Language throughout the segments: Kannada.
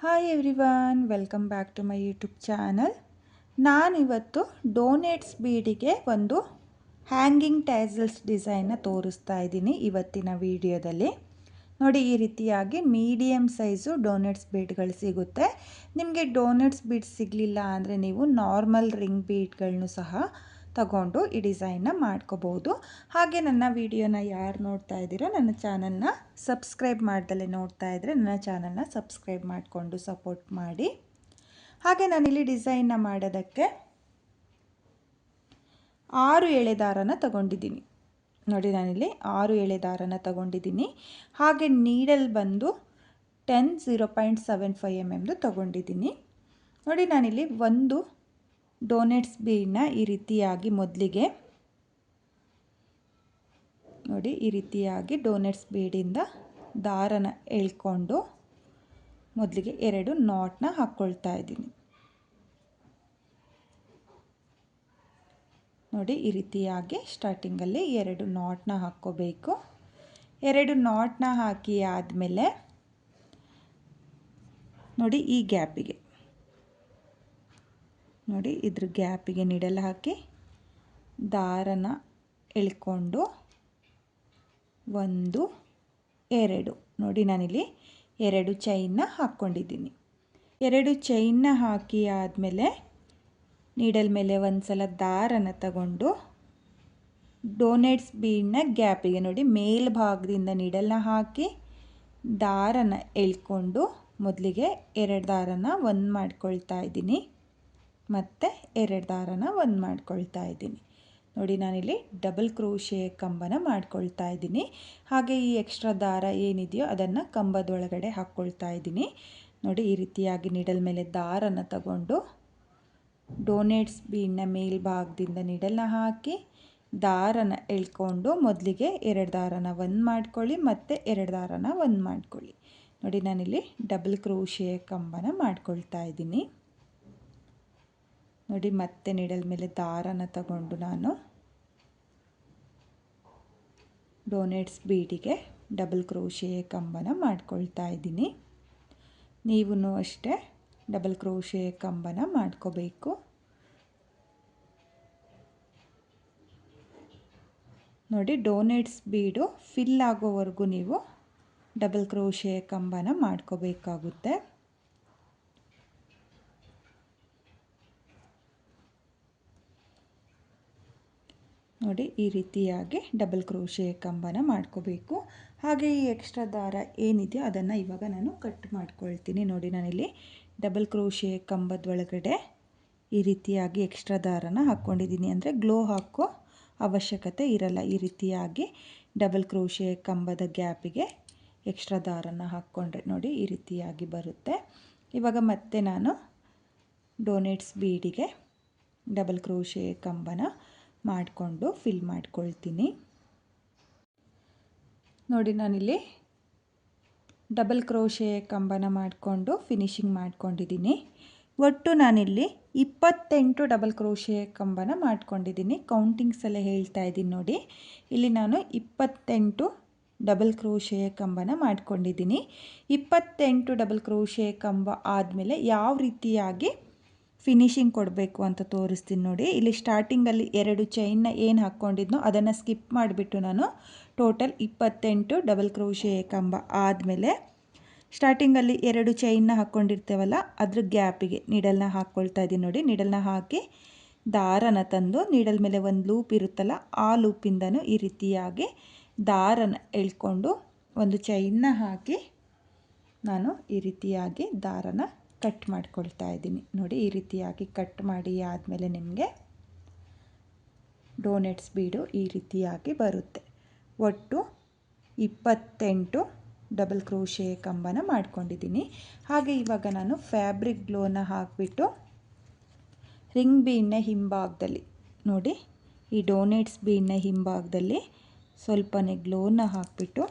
Hi everyone, welcome back to my YouTube channel. ನಾನಿವತ್ತು ಡೋನೆಟ್ಸ್ ಬೀಡಿಗೆ ಒಂದು ಹ್ಯಾಂಗಿಂಗ್ ಟ್ಯಾಸಲ್ಸ್ ಡಿಸೈನ್ನ ತೋರಿಸ್ತಾ ಇದ್ದೀನಿ ಇವತ್ತಿನ ವಿಡಿಯೋದಲ್ಲಿ. ನೋಡಿ, ಈ ರೀತಿಯಾಗಿ ಮೀಡಿಯಮ್ ಸೈಜು ಡೋನೆಟ್ಸ್ ಬೀಡ್ಗಳು ಸಿಗುತ್ತೆ. ನಿಮಗೆ ಡೋನೆಟ್ಸ್ ಬೀಡ್ ಸಿಗಲಿಲ್ಲ ಅಂದರೆ ನೀವು ನಾರ್ಮಲ್ ರಿಂಗ್ ಬೀಡ್ಗಳನ್ನು ಸಹ ತಗೊಂಡು ಈ ಡಿಸೈನ್ನ ಮಾಡ್ಕೋಬೋದು. ಹಾಗೆ ನನ್ನ ವಿಡಿಯೋನ ಯಾರು ನೋಡ್ತಾ ಇದ್ದೀರೋ ನನ್ನ ಚಾನಲ್ನ ಸಬ್ಸ್ಕ್ರೈಬ್ ಮಾಡ್ದಲೇ ನೋಡ್ತಾ ಇದ್ದರೆ ನನ್ನ ಚಾನಲ್ನ ಸಬ್ಸ್ಕ್ರೈಬ್ ಮಾಡಿಕೊಂಡು ಸಪೋರ್ಟ್ ಮಾಡಿ. ಹಾಗೆ ನಾನಿಲ್ಲಿ ಡಿಸೈನ್ನ ಮಾಡೋದಕ್ಕೆ 6 ಎಳೆ ದಾರನ ತಗೊಂಡಿದ್ದೀನಿ. ನೋಡಿ, ನಾನಿಲ್ಲಿ 6 ಎಳೆ ದಾರನ ತಗೊಂಡಿದ್ದೀನಿ. ಹಾಗೆ ನೀಡಲ್ ಬಂದು 0.75 mm ತಗೊಂಡಿದ್ದೀನಿ. ನೋಡಿ, ನಾನಿಲ್ಲಿ ಒಂದು ಡೋನೆಟ್ಸ್ ಬೀಡನ್ನ ಈ ರೀತಿಯಾಗಿ ಮೊದಲಿಗೆ ನೋಡಿ ಈ ರೀತಿಯಾಗಿ ಡೋನೆಟ್ಸ್ ಬೀಡಿಂದ ದಾರನ ಎಳ್ಕೊಂಡು ಮೊದಲಿಗೆ 2 ನಾಟ್ನ ಹಾಕ್ಕೊಳ್ತಾ ಇದ್ದೀನಿ. ನೋಡಿ, ಈ ರೀತಿಯಾಗಿ ಸ್ಟಾರ್ಟಿಂಗಲ್ಲಿ 2 ನಾಟ್ನ ಹಾಕ್ಕೋಬೇಕು. 2 ನಾಟ್ನ ಹಾಕಿ ಆದಮೇಲೆ ನೋಡಿ ಈ ಗ್ಯಾಪಿಗೆ ನೋಡಿ ಇದ್ರ ಗ್ಯಾಪಿಗೆ ನೀಡಲ್ ಹಾಕಿ ದಾರನ ಎಳ್ಕೊಂಡು 1 2 ನೋಡಿ ನಾನಿಲ್ಲಿ 2 ಚೈನ್ನ ಹಾಕ್ಕೊಂಡಿದ್ದೀನಿ. 2 ಚೈನ್ನ ಹಾಕಿ ಆದಮೇಲೆ ನೀಡಲ್ ಮೇಲೆ ಒಂದು ಸಲ ದಾರನ ತಗೊಂಡು ಡೋನೆಟ್ಸ್ ಬೀಡ್ನ ಗ್ಯಾಪಿಗೆ ನೋಡಿ ಮೇಲ್ಭಾಗದಿಂದ ನೀಡಲ್ನ ಹಾಕಿ ದಾರನ ಎಳ್ಕೊಂಡು ಮೊದಲಿಗೆ 2 ದಾರನ ಒಂದು ಮಾಡ್ಕೊಳ್ತಾ ಇದ್ದೀನಿ, ಮತ್ತು 2 ದಾರನ ಒಂದು ಮಾಡ್ಕೊಳ್ತಾ ಇದ್ದೀನಿ. ನೋಡಿ, ನಾನಿಲ್ಲಿ ಡಬಲ್ ಕ್ರೋಶೆ ಕಂಬನ ಮಾಡ್ಕೊಳ್ತಾ ಇದ್ದೀನಿ. ಹಾಗೆ ಈ ಎಕ್ಸ್ಟ್ರಾ ದಾರ ಏನಿದೆಯೋ ಅದನ್ನು ಕಂಬದೊಳಗಡೆ ಹಾಕ್ಕೊಳ್ತಾ ಇದ್ದೀನಿ. ನೋಡಿ, ಈ ರೀತಿಯಾಗಿ ನೀಡಲ್ ಮೇಲೆ ದಾರನ ತಗೊಂಡು ಡೋನೆಟ್ಸ್ ಬೀಡ್ನ ಮೇಲ್ಭಾಗದಿಂದ ನೀಡಲ್ನ ಹಾಕಿ ದಾರನ ಎಳ್ಕೊಂಡು ಮೊದಲಿಗೆ 2 ದಾರನ ಒಂದು ಮಾಡ್ಕೊಳ್ಳಿ, ಮತ್ತು 2 ದಾರನ ಒಂದು ಮಾಡ್ಕೊಳ್ಳಿ. ನೋಡಿ, ನಾನಿಲ್ಲಿ ಡಬಲ್ ಕ್ರೋಶೆ ಕಂಬನ ಮಾಡ್ಕೊಳ್ತಾ ಇದ್ದೀನಿ. ನೋಡಿ, ಮತ್ತೆ ನೀಡಲ್ ಮೇಲೆ ದಾರನ ತಗೊಂಡು ನಾನು ಡೋನೆಟ್ಸ್ ಬೀಡಿಗೆ ಡಬಲ್ ಕ್ರೋಶೆ ಕಂಬನ ಮಾಡ್ಕೊಳ್ತಾ ಇದ್ದೀನಿ. ನೀವು ಅಷ್ಟೇ ಡಬಲ್ ಕ್ರೋಶೆ ಕಂಬನ ಮಾಡ್ಕೋಬೇಕು. ನೋಡಿ, ಡೋನೆಟ್ಸ್ ಬೀಡು ಫಿಲ್ ಆಗೋವರೆಗೂ ನೀವು ಡಬಲ್ ಕ್ರೋಶೆ ಕಂಬನ ಮಾಡ್ಕೋಬೇಕಾಗುತ್ತೆ. ನೋಡಿ, ಈ ರೀತಿಯಾಗಿ ಡಬಲ್ ಕ್ರೋಶೆ ಕಂಬನ ಮಾಡ್ಕೋಬೇಕು. ಹಾಗೆ ಈ ಎಕ್ಸ್ಟ್ರಾ ದಾರ ಏನಿದೆಯೋ ಅದನ್ನು ಇವಾಗ ನಾನು ಕಟ್ ಮಾಡ್ಕೊಳ್ತೀನಿ. ನೋಡಿ, ನಾನಿಲ್ಲಿ ಡಬಲ್ ಕ್ರೋಶೆ ಕಂಬದ ಒಳಗಡೆ ಈ ರೀತಿಯಾಗಿ ಎಕ್ಸ್ಟ್ರಾ ದಾರನ ಹಾಕ್ಕೊಂಡಿದ್ದೀನಿ. ಅಂದರೆ ಗ್ಲೋ ಹಾಕೋ ಅವಶ್ಯಕತೆ ಇರಲ್ಲ. ಈ ರೀತಿಯಾಗಿ ಡಬಲ್ ಕ್ರೋಶೆ ಕಂಬದ ಗ್ಯಾಪಿಗೆ ಎಕ್ಸ್ಟ್ರಾ ದಾರನ ಹಾಕ್ಕೊಂಡ್ರೆ ನೋಡಿ ಈ ರೀತಿಯಾಗಿ ಬರುತ್ತೆ. ಇವಾಗ ಮತ್ತೆ ನಾನು ಡೋನೆಟ್ಸ್ ಬೀಡಿಗೆ ಡಬಲ್ ಕ್ರೋಶೆ ಕಂಬನ ಮಾಡಿಕೊಂಡು ಫಿಲ್ ಮಾಡ್ಕೊಳ್ತೀನಿ. ನೋಡಿ, ನಾನಿಲ್ಲಿ ಡಬಲ್ ಕ್ರೋಶೆ ಕಂಬನ ಮಾಡಿಕೊಂಡು ಫಿನಿಶಿಂಗ್ ಮಾಡ್ಕೊಂಡಿದ್ದೀನಿ. ಒಟ್ಟು ನಾನಿಲ್ಲಿ 28 ಡಬಲ್ ಕ್ರೋಶೆ ಕಂಬನ ಮಾಡ್ಕೊಂಡಿದ್ದೀನಿ. ಕೌಂಟಿಂಗ್ಸ್ ಎಲ್ಲ ಹೇಳ್ತಾ ಇದ್ದೀನಿ. ನೋಡಿ, ಇಲ್ಲಿ ನಾನು 28 ಡಬಲ್ ಕ್ರೋಶೆ ಕಂಬನ ಮಾಡ್ಕೊಂಡಿದ್ದೀನಿ. 28 ಡಬಲ್ ಕ್ರೋಶೆ ಕಂಬ ಆದಮೇಲೆ ಯಾವ ರೀತಿಯಾಗಿ ಫಿನಿಶಿಂಗ್ ಕೊಡಬೇಕು ಅಂತ ತೋರಿಸ್ತೀನಿ. ನೋಡಿ, ಇಲ್ಲಿ ಸ್ಟಾರ್ಟಿಂಗಲ್ಲಿ 2 ಚೈನ್ನ ಏನು ಹಾಕ್ಕೊಂಡಿದ್ನೋ ಅದನ್ನು ಸ್ಕಿಪ್ ಮಾಡಿಬಿಟ್ಟು ನಾನು ಟೋಟಲ್ 28 ಡಬಲ್ ಕ್ರೋಶೆ ಕಂಬ ಆದಮೇಲೆ ಸ್ಟಾರ್ಟಿಂಗಲ್ಲಿ 2 ಚೈನ್ನ ಹಾಕ್ಕೊಂಡಿರ್ತೇವಲ್ಲ ಅದ್ರ ಗ್ಯಾಪಿಗೆ ನೀಡಲ್ನ ಹಾಕ್ಕೊಳ್ತಾ ಇದ್ದೀನಿ. ನೋಡಿ, ನೀಡಲ್ನ ಹಾಕಿ ದಾರನ ತಂದು ನೀಡಲ್ ಮೇಲೆ ಒಂದು ಲೂಪ್ ಇರುತ್ತಲ್ಲ ಆ ಲೂಪಿಂದನೂ ಈ ರೀತಿಯಾಗಿ ದಾರನ ಎಳ್ಕೊಂಡು ಒಂದು ಚೈನ್ನ ಹಾಕಿ ನಾನು ಈ ರೀತಿಯಾಗಿ ದಾರನ ಕಟ್ ಮಾಡ್ಕೊಳ್ತಾ ಇದ್ದೀನಿ. ನೋಡಿ, ಈ ರೀತಿಯಾಗಿ ಕಟ್ ಮಾಡಿ ಆದಮೇಲೆ ನಿಮಗೆ ಡೋನೆಟ್ಸ್ ಬೀಡು ಈ ರೀತಿಯಾಗಿ ಬರುತ್ತೆ. ಒಟ್ಟು 28 ಡಬಲ್ ಕ್ರೋಶೆ ಕಂಬನ ಮಾಡ್ಕೊಂಡಿದ್ದೀನಿ. ಹಾಗೆ ಇವಾಗ ನಾನು ಫ್ಯಾಬ್ರಿಕ್ ಗ್ಲೋನ ಹಾಕಿಬಿಟ್ಟು ರಿಂಗ್ ಬೀಡ್ನ ಹಿಂಭಾಗದಲ್ಲಿ ನೋಡಿ ಈ ಡೋನೆಟ್ಸ್ ಬೀಡ್ನ ಹಿಂಭಾಗದಲ್ಲಿ ಸ್ವಲ್ಪನೇ ಗ್ಲೋನ ಹಾಕಿಬಿಟ್ಟು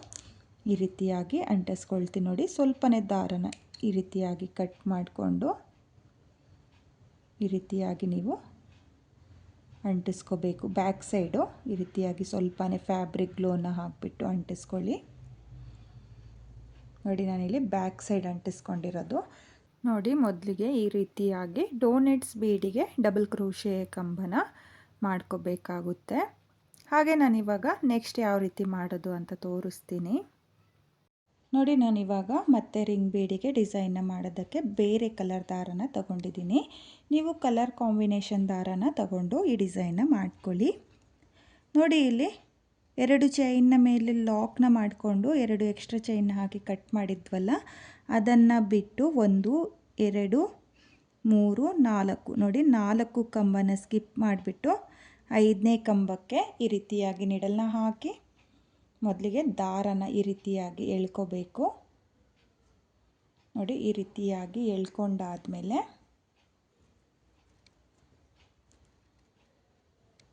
ಈ ರೀತಿಯಾಗಿ ಅಂಟಿಸ್ಕೊಳ್ತೀನಿ. ನೋಡಿ, ಸ್ವಲ್ಪನೇ ದಾರನ ಈ ರೀತಿಯಾಗಿ ಕಟ್ ಮಾಡಿಕೊಂಡು ಈ ರೀತಿಯಾಗಿ ನೀವು ಅಂಟಿಸ್ಕೋಬೇಕು. ಬ್ಯಾಕ್ ಸೈಡು ಈ ರೀತಿಯಾಗಿ ಸ್ವಲ್ಪನೇ ಫ್ಯಾಬ್ರಿಕ್ ಗ್ಲೋನ ಹಾಕಿಬಿಟ್ಟು ಅಂಟಿಸ್ಕೊಳ್ಳಿ. ನೋಡಿ, ನಾನಿಲ್ಲಿ ಬ್ಯಾಕ್ ಸೈಡ್ ಅಂಟಿಸ್ಕೊಂಡಿರೋದು. ನೋಡಿ ಮೊದಲಿಗೆ ಈ ರೀತಿಯಾಗಿ ಡೋನೆಟ್ಸ್ ಬೀಡಿಗೆ ಡಬಲ್ ಕ್ರೋಶೆ ಕಂಬನ ಮಾಡ್ಕೋಬೇಕಾಗುತ್ತೆ. ಹಾಗೆ ನಾನಿವಾಗ ನೆಕ್ಸ್ಟ್ ಯಾವ ರೀತಿ ಮಾಡೋದು ಅಂತ ತೋರಿಸ್ತೀನಿ. ನೋಡಿ ನಾನಿವಾಗ ಮತ್ತೆ ರಿಂಗ್ ಬೀಡಿಗೆ ಡಿಸೈನ್ನ ಮಾಡೋದಕ್ಕೆ ಬೇರೆ ಕಲರ್ ದಾರನ ತಗೊಂಡಿದ್ದೀನಿ. ನೀವು ಕಲರ್ ಕಾಂಬಿನೇಷನ್ ದಾರನ ತಗೊಂಡು ಈ ಡಿಸೈನ್ನ ಮಾಡ್ಕೊಳ್ಳಿ. ನೋಡಿ ಇಲ್ಲಿ 2 ಚೈನ್ನ ಮೇಲೆ ಲಾಕ್ನ ಮಾಡಿಕೊಂಡು 2 ಎಕ್ಸ್ಟ್ರಾ ಚೈನ್ನ ಹಾಕಿ ಕಟ್ ಮಾಡಿದ್ವಲ್ಲ, ಅದನ್ನು ಬಿಟ್ಟು 1 2 3 4 ನೋಡಿ 4 ಕಂಬನ ಸ್ಕಿಪ್ ಮಾಡಿಬಿಟ್ಟು 5ನೇ ಕಂಬಕ್ಕೆ ಈ ರೀತಿಯಾಗಿ ನಿಡಲ್ನ ಹಾಕಿ ಮೊದಲಿಗೆ ದಾರನ ಈ ರೀತಿಯಾಗಿ ಎಳ್ಕೋಬೇಕು. ನೋಡಿ ಈ ರೀತಿಯಾಗಿ ಎಳ್ಕೊಂಡಾದ್ಮೇಲೆ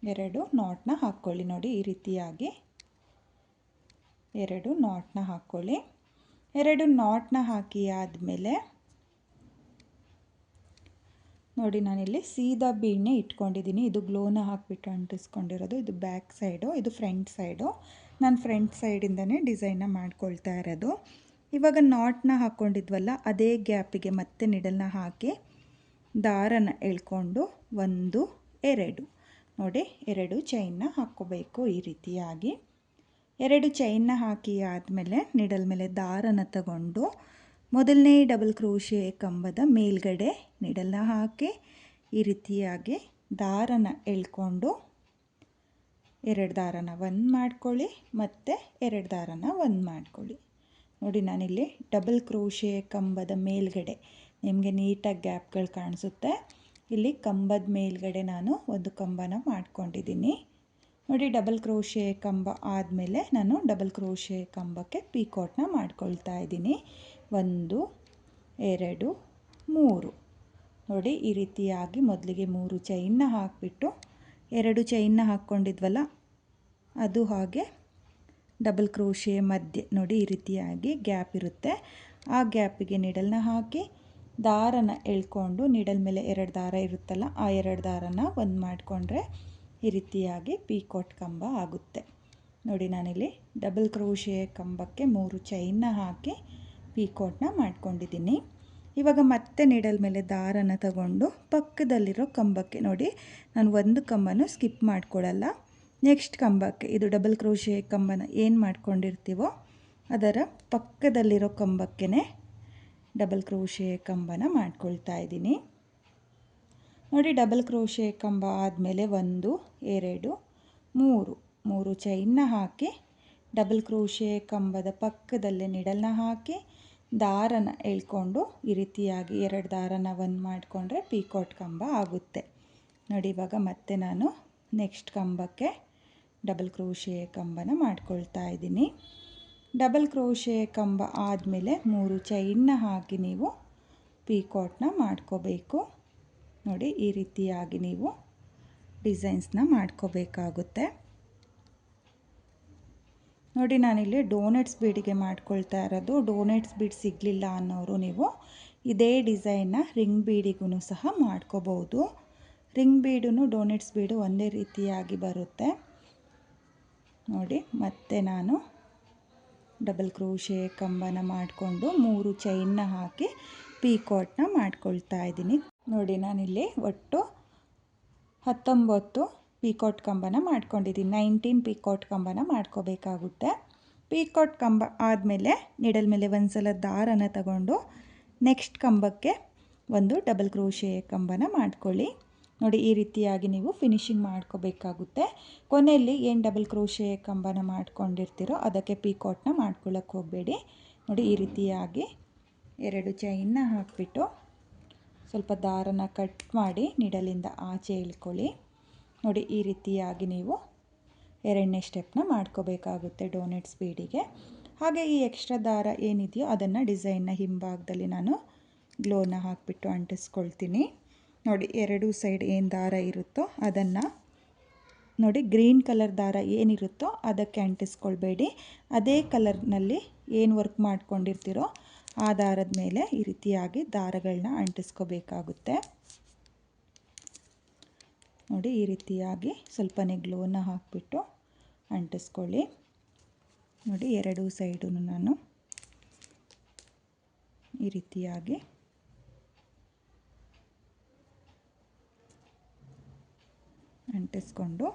2 ನಾಟ್ನ ಹಾಕ್ಕೊಳ್ಳಿ. ನೋಡಿ ಈ ರೀತಿಯಾಗಿ 2 ನಾಟ್ನ ಹಾಕ್ಕೊಳ್ಳಿ. 2 ನಾಟ್ನ ಹಾಕಿ ಆದಮೇಲೆ ನೋಡಿ ನಾನಿಲ್ಲಿ ಸೀದಾ ಬೀಡನ್ನೇ ಇಟ್ಕೊಂಡಿದ್ದೀನಿ. ಇದು ಗ್ಲೋನ ಹಾಕಿಬಿಟ್ಟು ಅಂಟಿಸ್ಕೊಂಡಿರೋದು. ಇದು ಬ್ಯಾಕ್ ಸೈಡು, ಇದು ಫ್ರಂಟ್ ಸೈಡು. ನಾನು ಫ್ರಂಟ್ ಸೈಡಿಂದನೇ ಡಿಸೈನ್ನ ಮಾಡ್ಕೊಳ್ತಾ ಇರೋದು. ಇವಾಗ ನಾಟ್ನ ಹಾಕ್ಕೊಂಡಿದ್ವಲ್ಲ, ಅದೇ ಗ್ಯಾಪಿಗೆ ಮತ್ತೆ ನಿಡಲ್ನ ಹಾಕಿ ದಾರನ ಎಳ್ಕೊಂಡು 1 2 ನೋಡಿ 2 ಚೈನ್ನ ಹಾಕ್ಕೋಬೇಕು. ಈ ರೀತಿಯಾಗಿ 2 ಚೈನ್ನ ಹಾಕಿ ಆದಮೇಲೆ ನಿಡಲ್ ಮೇಲೆ ದಾರನ ತಗೊಂಡು ಮೊದಲನೇ ಡಬಲ್ ಕ್ರೋಶೆ ಕಂಬದ ಮೇಲ್ಗಡೆ ನಿಡಲ್ನ ಹಾಕಿ ಈ ರೀತಿಯಾಗಿ ದಾರನ ಎಳ್ಕೊಂಡು 2 ದಾರನ ಒಂದು ಮಾಡ್ಕೊಳ್ಳಿ, ಮತ್ತು 2 ದಾರನ ಒಂದು ಮಾಡ್ಕೊಳ್ಳಿ. ನೋಡಿ ನಾನಿಲ್ಲಿ ಡಬಲ್ ಕ್ರೋಶೆ ಕಂಬದ ಮೇಲ್ಗಡೆ ನಿಮಗೆ ನೀಟಾಗಿ ಗ್ಯಾಪ್ಗಳು ಕಾಣಿಸುತ್ತೆ. ಇಲ್ಲಿ ಕಂಬದ ಮೇಲ್ಗಡೆ ನಾನು ಒಂದು ಕಂಬನ ಮಾಡ್ಕೊಂಡಿದ್ದೀನಿ. ನೋಡಿ ಡಬಲ್ ಕ್ರೋಶೆ ಕಂಬ ಆದಮೇಲೆ ನಾನು ಡಬಲ್ ಕ್ರೋಶೆ ಕಂಬಕ್ಕೆ ಪೀಕಾಟ್ನ ಮಾಡ್ಕೊಳ್ತಾ ಇದ್ದೀನಿ. 1 2 3 ನೋಡಿ ಈ ರೀತಿಯಾಗಿ ಮೊದಲಿಗೆ 3 ಚೈನ್ನ ಹಾಕಿಬಿಟ್ಟು 2 ಚೈನ್ನ ಹಾಕ್ಕೊಂಡಿದ್ವಲ್ಲ, ಅದು ಹಾಗೆ ಡಬಲ್ ಕ್ರೋಶೆ ಮಧ್ಯೆ ನೋಡಿ ಈ ರೀತಿಯಾಗಿ ಗ್ಯಾಪ್ ಇರುತ್ತೆ. ಆ ಗ್ಯಾಪಿಗೆ ನಿಡಲ್ನ ಹಾಕಿ ದಾರನ ಎಳ್ಕೊಂಡು ನಿಡಲ್ ಮೇಲೆ 2 ದಾರ ಇರುತ್ತಲ್ಲ, ಆ 2 ದಾರನ ಒಂದು ಮಾಡಿಕೊಂಡ್ರೆ ಈ ರೀತಿಯಾಗಿ ಪೀಕಾಟ್ ಕಂಬ ಆಗುತ್ತೆ. ನೋಡಿ ನಾನಿಲ್ಲಿ ಡಬಲ್ ಕ್ರೋಶೆ ಕಂಬಕ್ಕೆ 3 ಚೈನ್ನ ಹಾಕಿ ಪೀಕಾಟ್ನ ಮಾಡ್ಕೊಂಡಿದ್ದೀನಿ. ಇವಾಗ ಮತ್ತೆ ನಿಡಲ್ ಮೇಲೆ ದಾರನ ತಗೊಂಡು ಪಕ್ಕದಲ್ಲಿರೋ ಕಂಬಕ್ಕೆ ನೋಡಿ ನಾನು ಒಂದು ಕಂಬನೂ ಸ್ಕಿಪ್ ಮಾಡ್ಕೊಳ್ಳಲ್ಲ. ನೆಕ್ಸ್ಟ್ ಕಂಬಕ್ಕೆ ಇದು ಡಬಲ್ ಕ್ರೋಶೆ ಕಂಬನ ಏನು ಮಾಡ್ಕೊಂಡಿರ್ತೀವೋ ಅದರ ಪಕ್ಕದಲ್ಲಿರೋ ಕಂಬಕ್ಕೆ ಡಬಲ್ ಕ್ರೋಶೆ ಕಂಬನ ಮಾಡ್ಕೊಳ್ತಾ ಇದ್ದೀನಿ. ನೋಡಿ ಡಬಲ್ ಕ್ರೋಶೆ ಕಂಬ ಆದಮೇಲೆ 1 2 3 ಚೈನ್ನ ಹಾಕಿ ಡಬಲ್ ಕ್ರೋಶೆ ಕಂಬದ ಪಕ್ಕದಲ್ಲೇ ನಿಡಲ್ನ ಹಾಕಿ ದಾರನ ಎಳ್ಕೊಂಡು ಈ ರೀತಿಯಾಗಿ 2 ದಾರನ ಒಂದು ಮಾಡಿಕೊಂಡ್ರೆ ಪೀಕಾಟ್ ಕಂಬ ಆಗುತ್ತೆ. ನೋಡಿ ಇವಾಗ ಮತ್ತೆ ನಾನು ನೆಕ್ಸ್ಟ್ ಕಂಬಕ್ಕೆ ಡಬಲ್ ಕ್ರೋಶೆ ಕಂಬನ ಮಾಡ್ಕೊಳ್ತಾ ಇದ್ದೀನಿ. ಡಬಲ್ ಕ್ರೋಶೆ ಕಂಬ ಆದಮೇಲೆ 3 ಚೈನ್ನ ಹಾಕಿ ನೀವು ಪೀಕಾಟ್ನ ಮಾಡ್ಕೋಬೇಕು. ನೋಡಿ ಈ ರೀತಿಯಾಗಿ ನೀವು ಡಿಸೈನ್ಸ್ನ ಮಾಡ್ಕೋಬೇಕಾಗುತ್ತೆ. ನೋಡಿ ನಾನಿಲ್ಲಿ ಡೋನೆಟ್ಸ್ ಬೀಡಿಗೆ ಮಾಡ್ಕೊಳ್ತಾ ಇರೋದು. ಡೋನೆಟ್ಸ್ ಬೀಡ್ ಸಿಗಲಿಲ್ಲ ಅನ್ನೋರು ನೀವು ಇದೇ ಡಿಸೈನ್ನ ರಿಂಗ್ ಬೀಡಿಗೂ ಸಹ ಮಾಡ್ಕೋಬೋದು. ರಿಂಗ್ ಬೀಡು ಡೋನೆಟ್ಸ್ ಬೀಡು ಒಂದೇ ರೀತಿಯಾಗಿ ಬರುತ್ತೆ. ನೋಡಿ ಮತ್ತೆ ನಾನು ಡಬಲ್ ಕ್ರೋಶೆ ಕಂಬನ ಮಾಡಿಕೊಂಡು 3 ಚೈನ್ನ ಹಾಕಿ ಪೀಕಾಟ್ನ ಮಾಡ್ಕೊಳ್ತಾ ಇದ್ದೀನಿ. ನೋಡಿ ನಾನಿಲ್ಲಿ ಒಟ್ಟು 19 ಪೀಕಾಟ್ ಕಂಬನ ಮಾಡ್ಕೊಂಡಿದ್ದೀನಿ. 19 ಪೀಕಾಟ್ ಕಂಬನ ಮಾಡ್ಕೋಬೇಕಾಗುತ್ತೆ. ಪೀಕಾಟ್ ಕಂಬ ಆದಮೇಲೆ ನಿಡಲ್ ಮೇಲೆ ಒಂದು ಸಲ ದಾರನ ತಗೊಂಡು ನೆಕ್ಸ್ಟ್ ಕಂಬಕ್ಕೆ ಒಂದು ಡಬಲ್ ಕ್ರೋಶೆ ಕಂಬನ ಮಾಡ್ಕೊಳ್ಳಿ. ನೋಡಿ ಈ ರೀತಿಯಾಗಿ ನೀವು ಫಿನಿಶಿಂಗ್ ಮಾಡ್ಕೋಬೇಕಾಗುತ್ತೆ. ಕೊನೆಯಲ್ಲಿ ಏನು ಡಬಲ್ ಕ್ರೋಶೆ ಕಂಬನ ಮಾಡ್ಕೊಂಡಿರ್ತೀರೋ ಅದಕ್ಕೆ ಪೀಕಾಟ್ನ ಮಾಡ್ಕೊಳ್ಳೋಕ್ಕೆ ಹೋಗಬೇಡಿ. ನೋಡಿ ಈ ರೀತಿಯಾಗಿ 2 ಚೈನ್ನ ಹಾಕಿಬಿಟ್ಟು ಸ್ವಲ್ಪ ದಾರನ ಕಟ್ ಮಾಡಿ ನಿಡಲಿಂದ ಆಚೆ ಇಳ್ಕೊಳ್ಳಿ. ನೋಡಿ ಈ ರೀತಿಯಾಗಿ ನೀವು 2ನೇ ಸ್ಟೆಪ್ನ ಮಾಡ್ಕೋಬೇಕಾಗುತ್ತೆ ಡೋನೆಟ್ಸ್ ಬೀಡಿಗೆ. ಹಾಗೆ ಈ ಎಕ್ಸ್ಟ್ರಾ ದಾರ ಏನಿದೆಯೋ ಅದನ್ನು ಡಿಸೈನ್ನ ಹಿಂಭಾಗದಲ್ಲಿ ನಾನು ಗ್ಲೋನ ಹಾಕಿಬಿಟ್ಟು ಅಂಟಿಸ್ಕೊಳ್ತೀನಿ. ನೋಡಿ 2 ಸೈಡ್ ಏನು ದಾರ ಇರುತ್ತೋ ಅದನ್ನು ನೋಡಿ ಗ್ರೀನ್ ಕಲರ್ ದಾರ ಏನಿರುತ್ತೋ ಅದಕ್ಕೆ ಅಂಟಿಸ್ಕೊಳ್ಬೇಡಿ. ಅದೇ ಕಲರ್ನಲ್ಲಿ ಏನು ವರ್ಕ್ ಮಾಡ್ಕೊಂಡಿರ್ತೀರೋ ಆ ದಾರದ ಮೇಲೆ ಈ ರೀತಿಯಾಗಿ ದಾರಗಳನ್ನ ಅಂಟಿಸ್ಕೋಬೇಕಾಗುತ್ತೆ. ನೋಡಿ ಈ ರೀತಿಯಾಗಿ ಸ್ವಲ್ಪನೇ ಗ್ಲೋನ ಹಾಕಿಬಿಟ್ಟು ಅಂಟಿಸ್ಕೊಳ್ಳಿ. ನೋಡಿ 2 ಸೈಡು ನಾನು ಈ ರೀತಿಯಾಗಿ ಅಂಟಿಸ್ಕೊಂಡು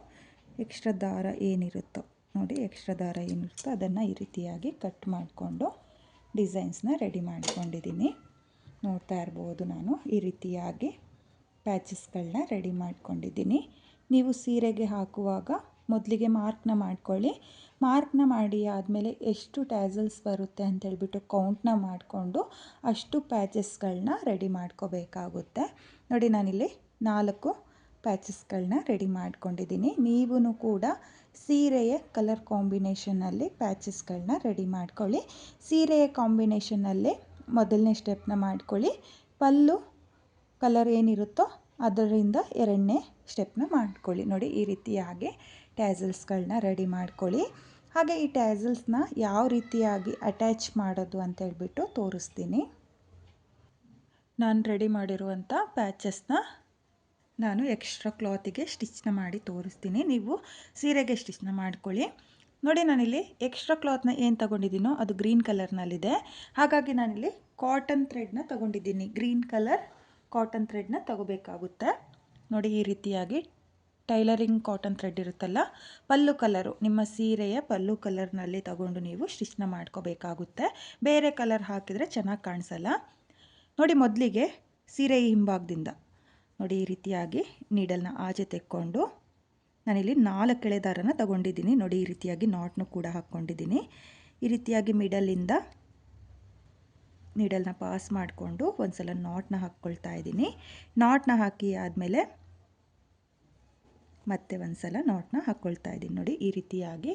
ಎಕ್ಸ್ಟ್ರಾ ದಾರ ಏನಿರುತ್ತೋ ನೋಡಿ, ಎಕ್ಸ್ಟ್ರಾ ದಾರ ಏನಿರುತ್ತೋ ಅದನ್ನು ಈ ರೀತಿಯಾಗಿ ಕಟ್ ಮಾಡಿಕೊಂಡು ಡಿಸೈನ್ಸ್ನ ರೆಡಿ ಮಾಡ್ಕೊಂಡಿದ್ದೀನಿ. ನೋಡ್ತಾ ಇರ್ಬೋದು, ನಾನು ಈ ರೀತಿಯಾಗಿ ಪ್ಯಾಚಸ್ಗಳನ್ನ ರೆಡಿ ಮಾಡ್ಕೊಂಡಿದ್ದೀನಿ. ನೀವು ಸೀರೆಗೆ ಹಾಕುವಾಗ ಮೊದಲಿಗೆ ಮಾರ್ಕ್ನ ಮಾಡ್ಕೊಳ್ಳಿ. ಮಾರ್ಕ್ನ ಮಾಡಿ ಆದಮೇಲೆ ಎಷ್ಟು ಟ್ಯಾಸಲ್ಸ್ ಬರುತ್ತೆ ಅಂತೇಳ್ಬಿಟ್ಟು ಕೌಂಟ್ನ ಮಾಡಿಕೊಂಡು ಅಷ್ಟು ಪ್ಯಾಚಸ್ಗಳನ್ನ ರೆಡಿ ಮಾಡ್ಕೋಬೇಕಾಗುತ್ತೆ. ನೋಡಿ, ನಾನಿಲ್ಲಿ 4 ಪ್ಯಾಚಸ್ಗಳನ್ನ ರೆಡಿ ಮಾಡ್ಕೊಂಡಿದ್ದೀನಿ. ನೀವೂ ಕೂಡ ಸೀರೆಯ ಕಲರ್ ಕಾಂಬಿನೇಷನಲ್ಲಿ ಪ್ಯಾಚಸ್ಗಳನ್ನ ರೆಡಿ ಮಾಡ್ಕೊಳ್ಳಿ. ಸೀರೆಯ ಕಾಂಬಿನೇಷನಲ್ಲಿ ಮೊದಲನೇ ಸ್ಟೆಪ್ನ ಮಾಡ್ಕೊಳ್ಳಿ. ಪಲ್ಲು ಕಲರ್ ಏನಿರುತ್ತೋ ಅದರಿಂದ 2ನೇ ಸ್ಟೆಪ್ನ ಮಾಡ್ಕೊಳ್ಳಿ. ನೋಡಿ, ಈ ರೀತಿಯಾಗಿ ಟ್ಯಾಸಲ್ಸ್ಗಳನ್ನ ರೆಡಿ ಮಾಡ್ಕೊಳ್ಳಿ. ಹಾಗೆ ಈ ಟ್ಯಾಸಲ್ಸ್ನ ಯಾವ ರೀತಿಯಾಗಿ ಅಟ್ಯಾಚ್ ಮಾಡೋದು ಅಂತ ಹೇಳ್ಬಿಟ್ಟು ತೋರಿಸ್ತೀನಿ. ನಾನು ರೆಡಿ ಮಾಡಿರುವಂಥ ಪ್ಯಾಚಸ್ನ ನಾನು ಎಕ್ಸ್ಟ್ರಾ ಕ್ಲಾತಿಗೆ ಸ್ಟಿಚ್ನ ಮಾಡಿ ತೋರಿಸ್ತೀನಿ. ನೀವು ಸೀರೆಗೆ ಸ್ಟಿಚ್ನ ಮಾಡ್ಕೊಳ್ಳಿ. ನೋಡಿ, ನಾನಿಲ್ಲಿ ಎಕ್ಸ್ಟ್ರಾ ಕ್ಲಾತ್ನ ಏನು ತಗೊಂಡಿದ್ದೀನೋ ಅದು ಗ್ರೀನ್ ಕಲರ್ನಲ್ಲಿದೆ. ಹಾಗಾಗಿ ನಾನಿಲ್ಲಿ ಕಾಟನ್ ಥ್ರೆಡ್ನ ತಗೊಂಡಿದ್ದೀನಿ. ಗ್ರೀನ್ ಕಲರ್ ಕಾಟನ್ ಥ್ರೆಡ್ನ ತಗೋಬೇಕಾಗುತ್ತೆ. ನೋಡಿ, ಈ ರೀತಿಯಾಗಿ ಟೈಲರಿಂಗ್ ಕಾಟನ್ ಥ್ರೆಡ್ ಇರುತ್ತಲ್ಲ, ಪಲ್ಲು ಕಲರು, ನಿಮ್ಮ ಸೀರೆಯ ಪಲ್ಲು ಕಲರ್ನಲ್ಲಿ ತಗೊಂಡು ನೀವು ಸ್ಟಿಚ್ನ ಮಾಡ್ಕೋಬೇಕಾಗುತ್ತೆ. ಬೇರೆ ಕಲರ್ ಹಾಕಿದರೆ ಚೆನ್ನಾಗಿ ಕಾಣಿಸಲ್ಲ. ನೋಡಿ, ಮೊದಲಿಗೆ ಸೀರೆಯ ಹಿಂಭಾಗದಿಂದ ನೋಡಿ ಈ ರೀತಿಯಾಗಿ ನೀಡಲ್ನ ಆಚೆ ತೆಕ್ಕೊಂಡು ನಾನಿಲ್ಲಿ 4 ಎಳೆ ದಾರನ ತಗೊಂಡಿದ್ದೀನಿ. ನೋಡಿ, ಈ ರೀತಿಯಾಗಿ ನಾಟ್ನು ಕೂಡ ಹಾಕ್ಕೊಂಡಿದ್ದೀನಿ. ಈ ರೀತಿಯಾಗಿ ಮಿಡಲಿಂದ ನೀಡಲ್ನ ಪಾಸ್ ಮಾಡಿಕೊಂಡು ಒಂದು ಸಲ ನಾಟ್ನ ಹಾಕ್ಕೊಳ್ತಾ ಇದ್ದೀನಿ. ನಾಟ್ನ ಹಾಕಿ ಆದಮೇಲೆ ಮತ್ತೆ ಒಂದು ಸಲ ನಾಟ್ನ ಹಾಕ್ಕೊಳ್ತಾ ಇದ್ದೀನಿ. ನೋಡಿ, ಈ ರೀತಿಯಾಗಿ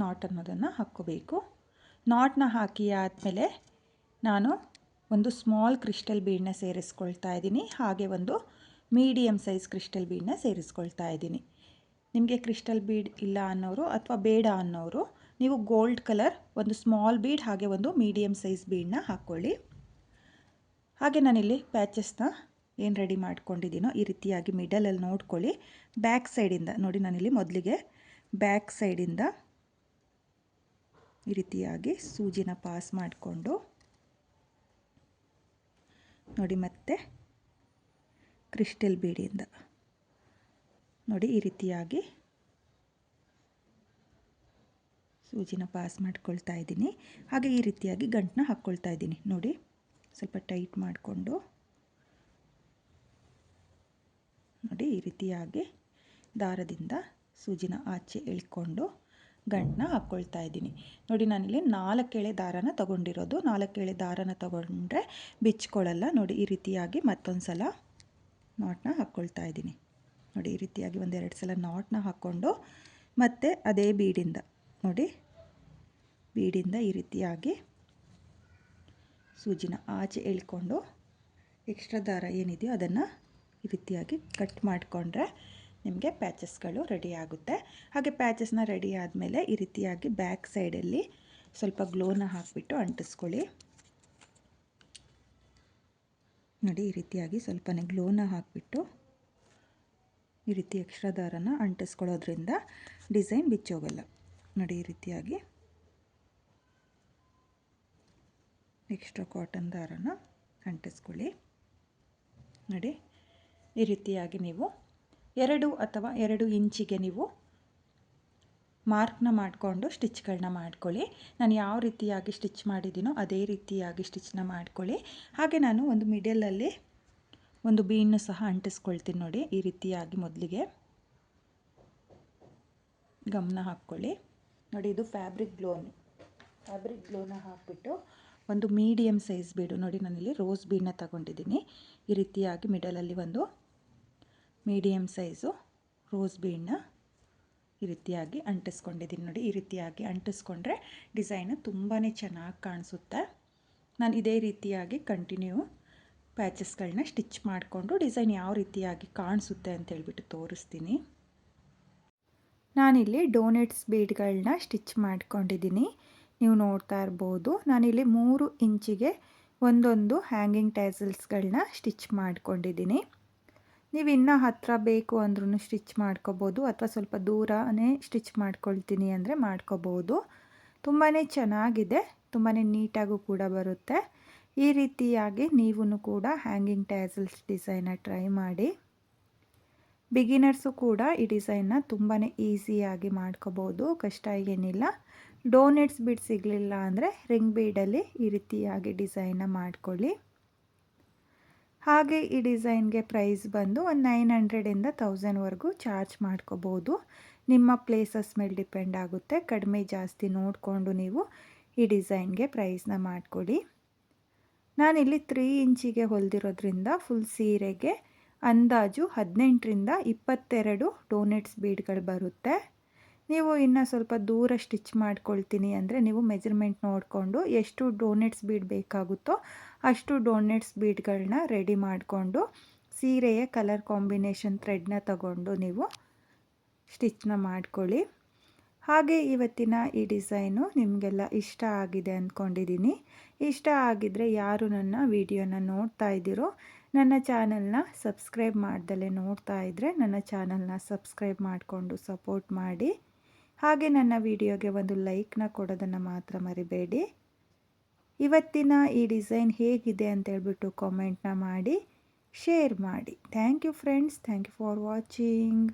ನಾಟ್ ಅನ್ನೋದನ್ನು ಹಾಕ್ಕೋಬೇಕು. ನಾಟ್ನ ಹಾಕಿ ಆದಮೇಲೆ ನಾನು ಒಂದು ಸ್ಮಾಲ್ ಕ್ರಿಸ್ಟಲ್ ಬೀಡನ್ನ ಸೇರಿಸ್ಕೊಳ್ತಾ ಇದ್ದೀನಿ. ಹಾಗೆ ಒಂದು ಮೀಡಿಯಮ್ ಸೈಜ್ ಕ್ರಿಸ್ಟಲ್ ಬೀಡನ್ನ ಸೇರಿಸ್ಕೊಳ್ತಾ ಇದ್ದೀನಿ. ನಿಮಗೆ ಕ್ರಿಸ್ಟಲ್ ಬೀಡ್ ಇಲ್ಲ ಅನ್ನೋರು ಅಥವಾ ಬೇಡ ಅನ್ನೋರು ನೀವು ಗೋಲ್ಡ್ ಕಲರ್ ಒಂದು ಸ್ಮಾಲ್ ಬೀಡ್ ಹಾಗೆ ಒಂದು ಮೀಡಿಯಮ್ ಸೈಜ್ ಬೀಡನ್ನ ಹಾಕ್ಕೊಳ್ಳಿ. ಹಾಗೆ ನಾನಿಲ್ಲಿ ಪ್ಯಾಚಸ್ನ ಏನು ರೆಡಿ ಮಾಡ್ಕೊಂಡಿದ್ದೀನೋ ಈ ರೀತಿಯಾಗಿ ಮಿಡಲಲ್ಲಿ ನೋಡ್ಕೊಳ್ಳಿ. ಬ್ಯಾಕ್ ಸೈಡಿಂದ ನೋಡಿ, ನಾನಿಲ್ಲಿ ಮೊದಲಿಗೆ ಬ್ಯಾಕ್ ಸೈಡಿಂದ ಈ ರೀತಿಯಾಗಿ ಸೂಜಿನ ಪಾಸ್ ಮಾಡಿಕೊಂಡು ನೋಡಿ, ಮತ್ತೆ ಕ್ರಿಸ್ಟಲ್ ಬೀಡಿಂದ ನೋಡಿ ಈ ರೀತಿಯಾಗಿ ಸೂಜಿನ ಪಾಸ್ ಮಾಡ್ಕೊಳ್ತಾ ಇದ್ದೀನಿ. ಹಾಗೆ ಈ ರೀತಿಯಾಗಿ ಗಂಟನ್ನ ಹಾಕ್ಕೊಳ್ತಾ ಇದ್ದೀನಿ. ನೋಡಿ, ಸ್ವಲ್ಪ ಟೈಟ್ ಮಾಡಿಕೊಂಡು ನೋಡಿ ಈ ರೀತಿಯಾಗಿ ದಾರದಿಂದ ಸೂಜಿನ ಆಚೆ ಎಳ್ಕೊಂಡು ಗಂಟನ್ನ ಹಾಕ್ಕೊಳ್ತಾ ಇದ್ದೀನಿ. ನೋಡಿ, ನಾನಿಲ್ಲಿ 4 ಎಳೆ ದಾರನ ತಗೊಂಡಿರೋದು. 4 ಎಳೆ ದಾರನ ತಗೊಂಡ್ರೆ ಬಿಚ್ಕೊಳ್ಳಲ್ಲ. ನೋಡಿ, ಈ ರೀತಿಯಾಗಿ ಮತ್ತೊಂದು ಸಲ ನಾಟ್ನ ಹಾಕ್ಕೊಳ್ತಾ ಇದ್ದೀನಿ. ನೋಡಿ, ಈ ರೀತಿಯಾಗಿ 1-2 ಸಲ ನಾಟ್ನ ಹಾಕ್ಕೊಂಡು ಮತ್ತೆ ಅದೇ ಬೀಡಿಂದ ನೋಡಿ, ಬೀಡಿಂದ ಈ ರೀತಿಯಾಗಿ ಸೂಜಿನ ಆಚೆ ಎಳ್ಕೊಂಡು ಎಕ್ಸ್ಟ್ರಾ ದಾರ ಏನಿದೆಯೋ ಅದನ್ನು ಈ ರೀತಿಯಾಗಿ ಕಟ್ ಮಾಡಿಕೊಂಡ್ರೆ ನಿಮಗೆ ಪ್ಯಾಚಸ್ಗಳು ರೆಡಿ ಆಗುತ್ತೆ. ಹಾಗೆ ಪ್ಯಾಚಸ್ನ ರೆಡಿ ಆದಮೇಲೆ ಈ ರೀತಿಯಾಗಿ ಬ್ಯಾಕ್ ಸೈಡಲ್ಲಿ ಸ್ವಲ್ಪ ಗ್ಲೋನ ಹಾಕಿಬಿಟ್ಟು ಅಂಟಿಸ್ಕೊಳ್ಳಿ. ನೋಡಿ, ಈ ರೀತಿಯಾಗಿ ಸ್ವಲ್ಪನೇ ಗ್ಲೋನ ಹಾಕಿಬಿಟ್ಟು ಈ ರೀತಿ ಎಕ್ಸ್ಟ್ರಾ ದಾರನ ಅಂಟಿಸ್ಕೊಳ್ಳೋದ್ರಿಂದ ಡಿಸೈನ್ ಬಿಚ್ಚೋಗಲ್ಲ. ನೋಡಿ, ಈ ರೀತಿಯಾಗಿ ಎಕ್ಸ್ಟ್ರಾ ಕಾಟನ್ ದಾರನ ಅಂಟಿಸ್ಕೊಳ್ಳಿ. ನೋಡಿ, ಈ ರೀತಿಯಾಗಿ ನೀವು 2 ಅಥವಾ 2 ಇಂಚಿಗೆ ನೀವು ಮಾರ್ಕ್ನ ಮಾಡಿಕೊಂಡು ಸ್ಟಿಚ್ಗಳನ್ನ ಮಾಡ್ಕೊಳ್ಳಿ. ನಾನು ಯಾವ ರೀತಿಯಾಗಿ ಸ್ಟಿಚ್ ಮಾಡಿದ್ದೀನೋ ಅದೇ ರೀತಿಯಾಗಿ ಸ್ಟಿಚ್ನ ಮಾಡ್ಕೊಳ್ಳಿ. ಹಾಗೆ ನಾನು ಒಂದು ಮಿಡಲಲ್ಲಿ ಒಂದು ಬೀಡನ್ನು ಸಹ ಅಂಟಿಸ್ಕೊಳ್ತೀನಿ. ನೋಡಿ, ಈ ರೀತಿಯಾಗಿ ಮೊದಲಿಗೆ ಗಮನ ಹಾಕ್ಕೊಳ್ಳಿ. ನೋಡಿ, ಇದು ಫ್ಯಾಬ್ರಿಕ್ ಗ್ಲೋನ ಹಾಕಿಬಿಟ್ಟು ಒಂದು ಮೀಡಿಯಮ್ ಸೈಜ್ ಬೀಡು ನೋಡಿ, ನಾನಿಲ್ಲಿ ರೋಸ್ ಬೀಡನ್ನ ತಗೊಂಡಿದ್ದೀನಿ. ಈ ರೀತಿಯಾಗಿ ಮಿಡಲಲ್ಲಿ ಒಂದು ಮೀಡಿಯಮ್ ಸೈಜು ರೋಸ್ ಬೀಡನ್ನ ಈ ರೀತಿಯಾಗಿ ಅಂಟಿಸ್ಕೊಂಡಿದ್ದೀನಿ. ನೋಡಿ, ಈ ರೀತಿಯಾಗಿ ಅಂಟಿಸ್ಕೊಂಡ್ರೆ ಡಿಸೈನು ತುಂಬಾ ಚೆನ್ನಾಗಿ ಕಾಣಿಸುತ್ತೆ. ನಾನು ಇದೇ ರೀತಿಯಾಗಿ ಕಂಟಿನ್ಯೂ ಪ್ಯಾಚಸ್ಗಳನ್ನ ಸ್ಟಿಚ್ ಮಾಡಿಕೊಂಡು ಡಿಸೈನ್ ಯಾವ ರೀತಿಯಾಗಿ ಕಾಣಿಸುತ್ತೆ ಅಂತೇಳ್ಬಿಟ್ಟು ತೋರಿಸ್ತೀನಿ. ನಾನಿಲ್ಲಿ ಡೋನೆಟ್ಸ್ ಬೀಡ್ಗಳನ್ನ ಸ್ಟಿಚ್ ಮಾಡ್ಕೊಂಡಿದ್ದೀನಿ. ನೀವು ನೋಡ್ತಾ ಇರ್ಬೋದು, ನಾನಿಲ್ಲಿ 3 ಇಂಚಿಗೆ ಒಂದೊಂದು ಹ್ಯಾಂಗಿಂಗ್ ಟ್ಯಾಸಲ್ಸ್ಗಳನ್ನ ಸ್ಟಿಚ್ ಮಾಡ್ಕೊಂಡಿದ್ದೀನಿ. ನೀವು ಇನ್ನೂ ಹತ್ತಿರ ಬೇಕು ಅಂದ್ರೂ ಸ್ಟಿಚ್ ಮಾಡ್ಕೋಬೋದು, ಅಥವಾ ಸ್ವಲ್ಪ ದೂರನೇ ಸ್ಟಿಚ್ ಮಾಡ್ಕೊಳ್ತೀನಿ ಅಂದರೆ ಮಾಡ್ಕೋಬೋದು. ತುಂಬಾ ಚೆನ್ನಾಗಿದೆ, ತುಂಬಾ ನೀಟಾಗೂ ಕೂಡ ಬರುತ್ತೆ. ಈ ರೀತಿಯಾಗಿ ನೀವು ಕೂಡ ಹ್ಯಾಂಗಿಂಗ್ ಟ್ಯಾಸಲ್ಸ್ ಡಿಸೈನ್ನ ಟ್ರೈ ಮಾಡಿ. ಬಿಗಿನರ್ಸು ಕೂಡ ಈ ಡಿಸೈನ್ನ ತುಂಬಾ ಈಸಿಯಾಗಿ ಮಾಡ್ಕೋಬೋದು, ಕಷ್ಟ ಏನಿಲ್ಲ. ಡೋನೆಟ್ಸ್ ಬೀಡ್ ಸಿಗಲಿಲ್ಲ ಅಂದರೆ ರಿಂಗ್ ಬೀಡಲ್ಲಿ ಈ ರೀತಿಯಾಗಿ ಡಿಸೈನ್ನ ಮಾಡ್ಕೊಳ್ಳಿ. ಹಾಗೆ ಈ ಡಿಸೈನ್ಗೆ ಪ್ರೈಸ್ ಬಂದು ಒಂದು 900ಇಂದ 1000ವರೆಗೂ ಚಾರ್ಜ್ ಮಾಡ್ಕೋಬೋದು. ನಿಮ್ಮ ಪ್ಲೇಸಸ್ ಮೇಲೆ ಡಿಪೆಂಡ್ ಆಗುತ್ತೆ, ಕಡಿಮೆ ಜಾಸ್ತಿ ನೋಡಿಕೊಂಡು ನೀವು ಈ ಡಿಸೈನ್ಗೆ ಪ್ರೈಸ್ನ ಮಾಡ್ಕೊಳ್ಳಿ. ನಾನಿಲ್ಲಿ 3 ಇಂಚಿಗೆ ಹೊಲಿದಿರೋದ್ರಿಂದ ಫುಲ್ ಸೀರೆಗೆ ಅಂದಾಜು 18ರಿಂದ 22 ಡೋನೆಟ್ಸ್ ಬೀಡ್ಗಳು ಬರುತ್ತೆ. ನೀವು ಇನ್ನು ಸ್ವಲ್ಪ ದೂರ ಸ್ಟಿಚ್ ಮಾಡ್ಕೊಳ್ತೀನಿ ಅಂದರೆ ನೀವು ಮೆಜರ್ಮೆಂಟ್ ನೋಡಿಕೊಂಡು ಎಷ್ಟು ಡೋನೆಟ್ಸ್ ಬೀಡ್ ಬೇಕಾಗುತ್ತೋ ಅಷ್ಟು ಡೋನೆಟ್ಸ್ ಬೀಡ್ಗಳನ್ನ ರೆಡಿ ಮಾಡಿಕೊಂಡು ಸೀರೆಯ ಕಲರ್ ಕಾಂಬಿನೇಷನ್ ಥ್ರೆಡ್ನ ತಗೊಂಡು ನೀವು ಸ್ಟಿಚ್ನ ಮಾಡ್ಕೊಳ್ಳಿ. ಹಾಗೆ ಇವತ್ತಿನ ಈ ಡಿಸೈನು ನಿಮಗೆಲ್ಲ ಇಷ್ಟ ಆಗಿದೆ ಅಂದ್ಕೊಂಡಿದ್ದೀನಿ. ಇಷ್ಟ ಆಗಿದ್ದರೆ ಯಾರು ನನ್ನ ವಿಡಿಯೋನ ನೋಡ್ತಾ ಇದ್ದೀರೋ ನನ್ನ ಚಾನಲ್ನ ಸಬ್ಸ್ಕ್ರೈಬ್ ಮಾಡ್ದಲೇ ನೋಡ್ತಾ ಇದ್ದರೆ ನನ್ನ ಚಾನಲ್ನ ಸಬ್ಸ್ಕ್ರೈಬ್ ಮಾಡಿಕೊಂಡು ಸಪೋರ್ಟ್ ಮಾಡಿ. ಹಾಗೆ ನನ್ನ ವಿಡಿಯೋಗೆ ಒಂದು ಲೈಕ್ನ ಕೊಡೋದನ್ನು ಮಾತ್ರ ಮರಿಬೇಡಿ. ಇವತ್ತಿನ ಈ ಡಿಸೈನ್ ಹೇಗಿದೆ ಅಂತೇಳ್ಬಿಟ್ಟು ಕಾಮೆಂಟ್ನ ಮಾಡಿ ಶೇರ್ ಮಾಡಿ. Thank you friends, thank you for watching.